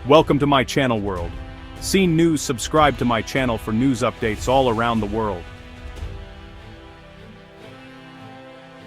Welcome to my channel world. See news, subscribe to my channel for news updates all around the world.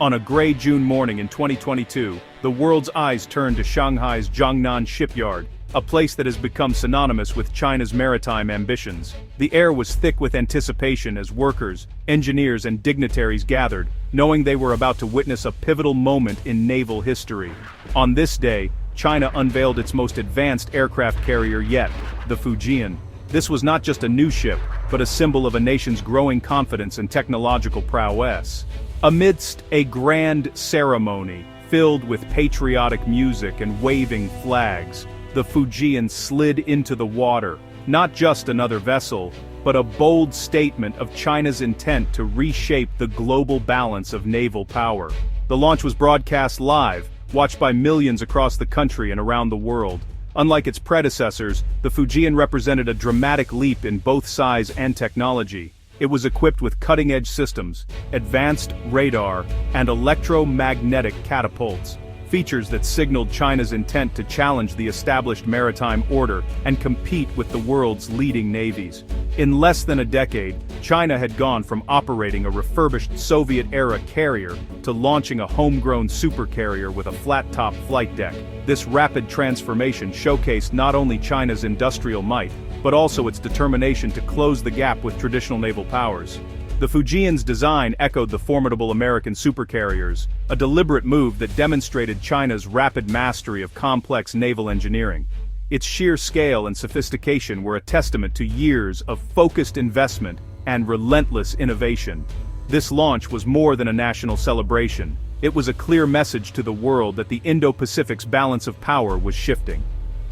On a gray June morning in 2022, the world's eyes turned to Shanghai's Jiangnan shipyard, a place that has become synonymous with China's maritime ambitions. The air was thick with anticipation as workers, engineers and dignitaries gathered, knowing they were about to witness a pivotal moment in naval history. On this day, China unveiled its most advanced aircraft carrier yet, the Fujian. This was not just a new ship, but a symbol of a nation's growing confidence and technological prowess. Amidst a grand ceremony, filled with patriotic music and waving flags, the Fujian slid into the water, not just another vessel, but a bold statement of China's intent to reshape the global balance of naval power. The launch was broadcast live, watched by millions across the country and around the world. Unlike its predecessors, the Fujian represented a dramatic leap in both size and technology. It was equipped with cutting-edge systems, advanced radar, and electromagnetic catapults, features that signaled China's intent to challenge the established maritime order and compete with the world's leading navies. In less than a decade, China had gone from operating a refurbished Soviet-era carrier to launching a homegrown supercarrier with a flat-top flight deck. This rapid transformation showcased not only China's industrial might, but also its determination to close the gap with traditional naval powers. The Fujian's design echoed the formidable American supercarriers, a deliberate move that demonstrated China's rapid mastery of complex naval engineering. Its sheer scale and sophistication were a testament to years of focused investment and relentless innovation. This launch was more than a national celebration. It was a clear message to the world that the Indo-Pacific's balance of power was shifting.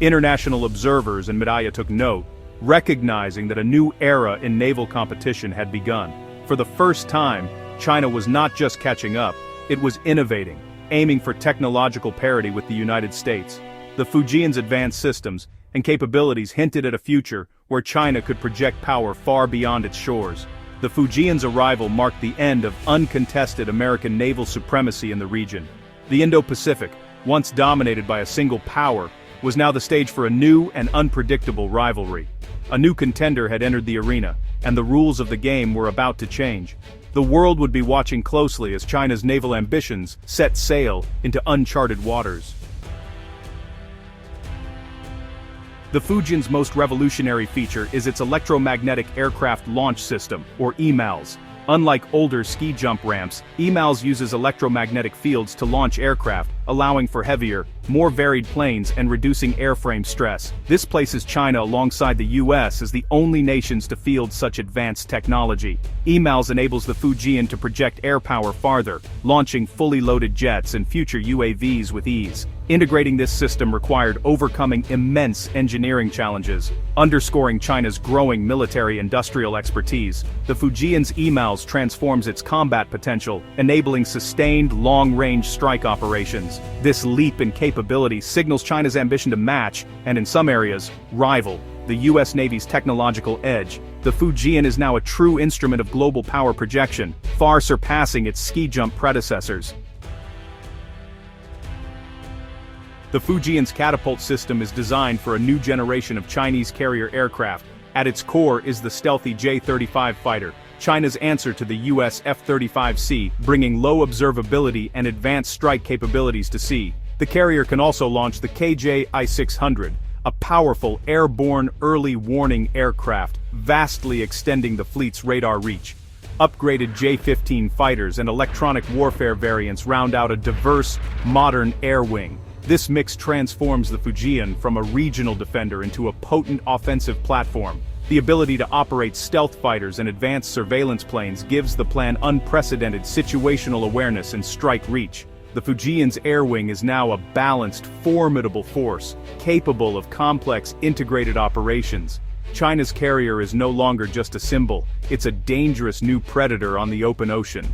International observers and media took note, recognizing that a new era in naval competition had begun. For the first time, China was not just catching up, it was innovating, aiming for technological parity with the United States. The Fujian's advanced systems and capabilities hinted at a future where China could project power far beyond its shores. The Fujian's arrival marked the end of uncontested American naval supremacy in the region. The Indo-Pacific, once dominated by a single power, was now the stage for a new and unpredictable rivalry. A new contender had entered the arena, and the rules of the game were about to change. The world would be watching closely as China's naval ambitions set sail into uncharted waters. The Fujian's most revolutionary feature is its electromagnetic aircraft launch system, or EMALS. Unlike older ski jump ramps, EMALS uses electromagnetic fields to launch aircraft, allowing for heavier, more varied planes and reducing airframe stress. This places China alongside the US as the only nations to field such advanced technology. EMALS enables the Fujian to project air power farther, launching fully loaded jets and future UAVs with ease. Integrating this system required overcoming immense engineering challenges. Underscoring China's growing military-industrial expertise, the Fujian's EMALS transforms its combat potential, enabling sustained, long-range strike operations. This leap in capability signals China's ambition to match, and in some areas, rival, the US Navy's technological edge. The Fujian is now a true instrument of global power projection, far surpassing its ski jump predecessors. The Fujian's catapult system is designed for a new generation of Chinese carrier aircraft. At its core is the stealthy J-35 fighter, China's answer to the US F-35C, bringing low observability and advanced strike capabilities to sea. The carrier can also launch the KJ-I-600, a powerful airborne early warning aircraft, vastly extending the fleet's radar reach. Upgraded J-15 fighters and electronic warfare variants round out a diverse, modern air wing. This mix transforms the Fujian from a regional defender into a potent offensive platform. The ability to operate stealth fighters and advanced surveillance planes gives the plan unprecedented situational awareness and strike reach. The Fujian's air wing is now a balanced, formidable force, capable of complex integrated operations. China's carrier is no longer just a symbol, it's a dangerous new predator on the open ocean.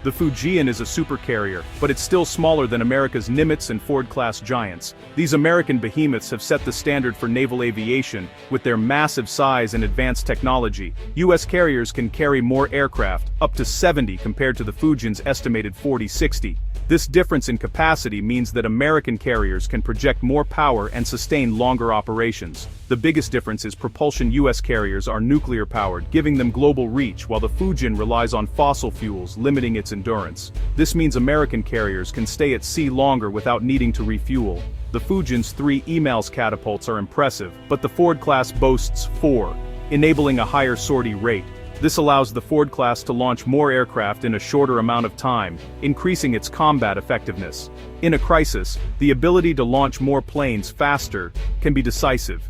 The Fujian is a supercarrier, but it's still smaller than America's Nimitz and Ford-class giants. These American behemoths have set the standard for naval aviation. With their massive size and advanced technology, U.S. carriers can carry more aircraft, up to 70 compared to the Fujian's estimated 40-60. This difference in capacity means that American carriers can project more power and sustain longer operations. The biggest difference is propulsion. U.S. carriers are nuclear-powered, giving them global reach, while the Fujian relies on fossil fuels, limiting its endurance. This means American carriers can stay at sea longer without needing to refuel. The Fujian's 3 EMALS catapults are impressive, but the Ford class boasts 4, enabling a higher sortie rate. This allows the Ford class to launch more aircraft in a shorter amount of time, increasing its combat effectiveness. In a crisis, the ability to launch more planes faster can be decisive.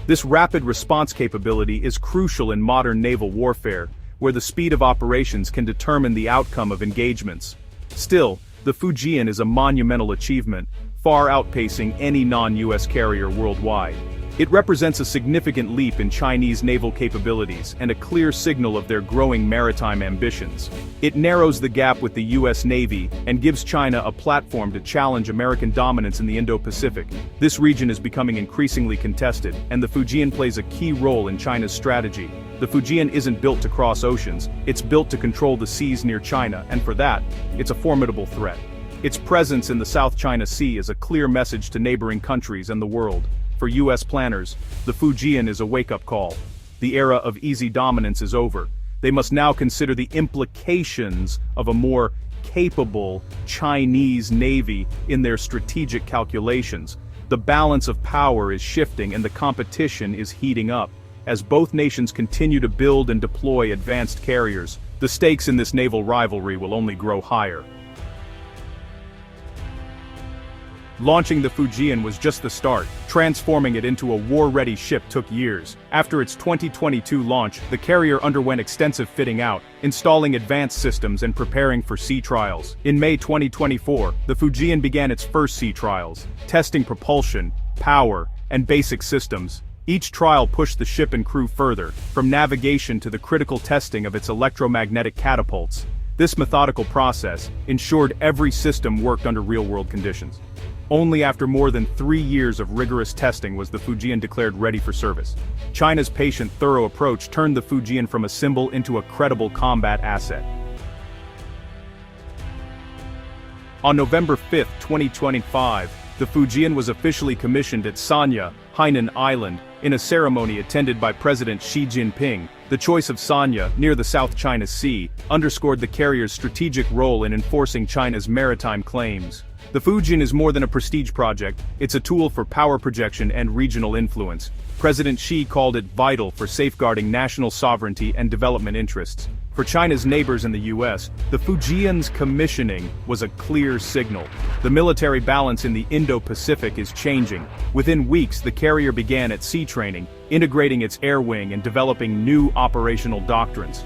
This rapid response capability is crucial in modern naval warfare, where the speed of operations can determine the outcome of engagements. Still, the Fujian is a monumental achievement, far outpacing any non-US carrier worldwide. It represents a significant leap in Chinese naval capabilities and a clear signal of their growing maritime ambitions. It narrows the gap with the US Navy and gives China a platform to challenge American dominance in the Indo-Pacific. This region is becoming increasingly contested, and the Fujian plays a key role in China's strategy. The Fujian isn't built to cross oceans, it's built to control the seas near China, and for that, it's a formidable threat. Its presence in the South China Sea is a clear message to neighboring countries and the world. For US planners, the Fujian is a wake-up call. The era of easy dominance is over. They must now consider the implications of a more capable Chinese Navy in their strategic calculations. The balance of power is shifting and the competition is heating up. As both nations continue to build and deploy advanced carriers, the stakes in this naval rivalry will only grow higher. Launching the Fujian was just the start. Transforming it into a war-ready ship took years. After its 2022 launch, the carrier underwent extensive fitting out, installing advanced systems and preparing for sea trials. In May 2024, the Fujian began its first sea trials, testing propulsion, power, and basic systems. Each trial pushed the ship and crew further, from navigation to the critical testing of its electromagnetic catapults. This methodical process ensured every system worked under real-world conditions. Only after more than 3 years of rigorous testing was the Fujian declared ready for service. China's patient, thorough approach turned the Fujian from a symbol into a credible combat asset. On November 5, 2025, the Fujian was officially commissioned at Sanya, Hainan Island, in a ceremony attended by President Xi Jinping. The choice of Sanya, near the South China Sea, underscored the carrier's strategic role in enforcing China's maritime claims. The Fujian is more than a prestige project, it's a tool for power projection and regional influence. President Xi called it vital for safeguarding national sovereignty and development interests. For China's neighbors in the US, the Fujian's commissioning was a clear signal. The military balance in the Indo-Pacific is changing. Within weeks, the carrier began at sea training, integrating its air wing and developing new operational doctrines.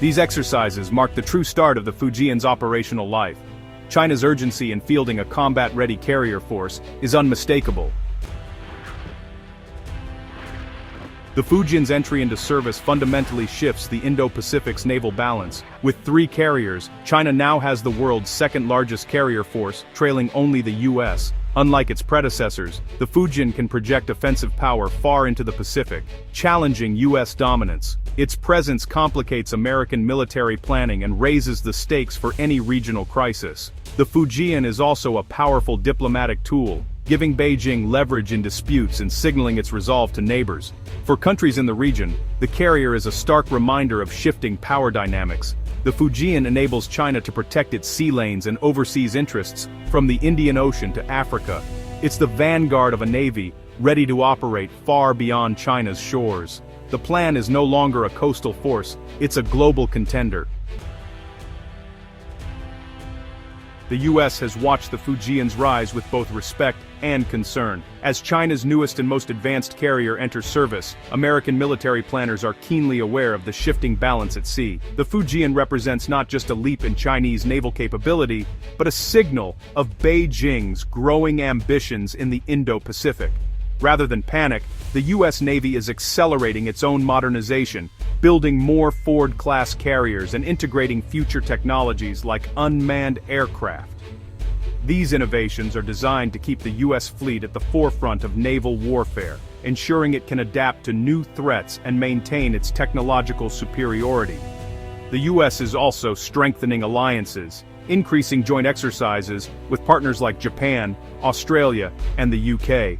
These exercises mark the true start of the Fujian's operational life. China's urgency in fielding a combat-ready carrier force is unmistakable. The Fujian's entry into service fundamentally shifts the Indo-Pacific's naval balance. With 3 carriers, China now has the world's second-largest carrier force, trailing only the US. Unlike its predecessors, the Fujian can project offensive power far into the Pacific, challenging US dominance. Its presence complicates American military planning and raises the stakes for any regional crisis. The Fujian is also a powerful diplomatic tool, giving Beijing leverage in disputes and signaling its resolve to neighbors. For countries in the region, the carrier is a stark reminder of shifting power dynamics. The Fujian enables China to protect its sea lanes and overseas interests, from the Indian Ocean to Africa. It's the vanguard of a navy, ready to operate far beyond China's shores. The plan is no longer a coastal force, it's a global contender. The US has watched the Fujian's rise with both respect and concern. As China's newest and most advanced carrier enters service, American military planners are keenly aware of the shifting balance at sea. The Fujian represents not just a leap in Chinese naval capability, but a signal of Beijing's growing ambitions in the Indo-Pacific. Rather than panic, the US Navy is accelerating its own modernization, building more Ford-class carriers and integrating future technologies like unmanned aircraft. These innovations are designed to keep the US fleet at the forefront of naval warfare, ensuring it can adapt to new threats and maintain its technological superiority. The US is also strengthening alliances. increasing joint exercises with partners like Japan, Australia, and the UK.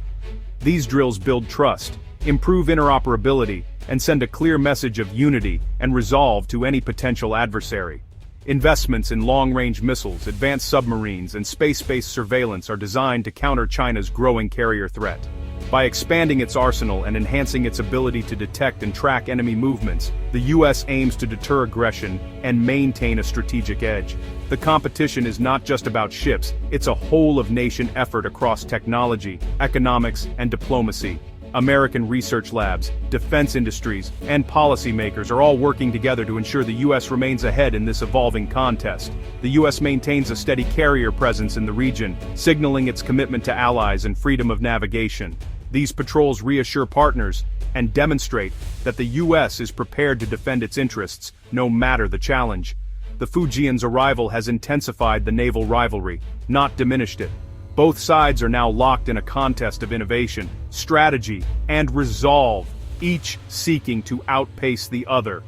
These drills build trust, improve interoperability, and send a clear message of unity and resolve to any potential adversary. Investments in long-range missiles, advanced submarines, and space-based surveillance are designed to counter China's growing carrier threat. By expanding its arsenal and enhancing its ability to detect and track enemy movements, the US aims to deter aggression and maintain a strategic edge. The competition is not just about ships, it's a whole-of-nation effort across technology, economics, and diplomacy. American research labs, defense industries, and policymakers are all working together to ensure the US remains ahead in this evolving contest. The US maintains a steady carrier presence in the region, signaling its commitment to allies and freedom of navigation. These patrols reassure partners and demonstrate that the US is prepared to defend its interests, no matter the challenge. The Fujian's arrival has intensified the naval rivalry, not diminished it. Both sides are now locked in a contest of innovation, strategy, and resolve, each seeking to outpace the other.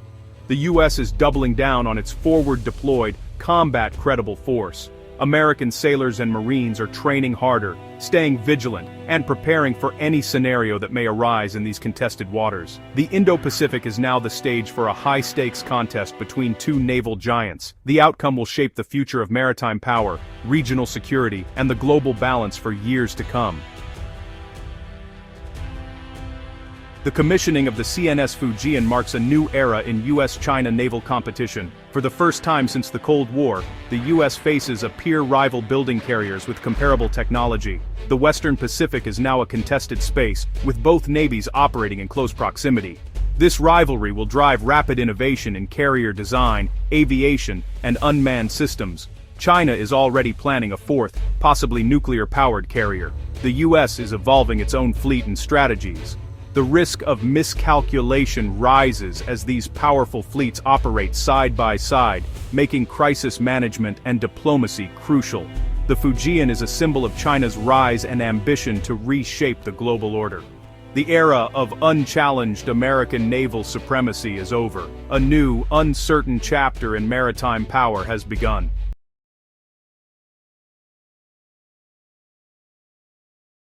The US is doubling down on its forward-deployed, combat-credible force. American sailors and Marines are training harder, staying vigilant, and preparing for any scenario that may arise in these contested waters. The Indo-Pacific is now the stage for a high-stakes contest between two naval giants. The outcome will shape the future of maritime power, regional security, and the global balance for years to come. The commissioning of the CNS Fujian marks a new era in US-China naval competition. For the first time since the Cold War, the US faces a peer-rival building carriers with comparable technology. The Western Pacific is now a contested space, with both navies operating in close proximity. This rivalry will drive rapid innovation in carrier design, aviation, and unmanned systems. China is already planning a fourth, possibly nuclear-powered carrier. The US is evolving its own fleet and strategies. The risk of miscalculation rises as these powerful fleets operate side by side, making crisis management and diplomacy crucial. The Fujian is a symbol of China's rise and ambition to reshape the global order. The era of unchallenged American naval supremacy is over. A new, uncertain chapter in maritime power has begun.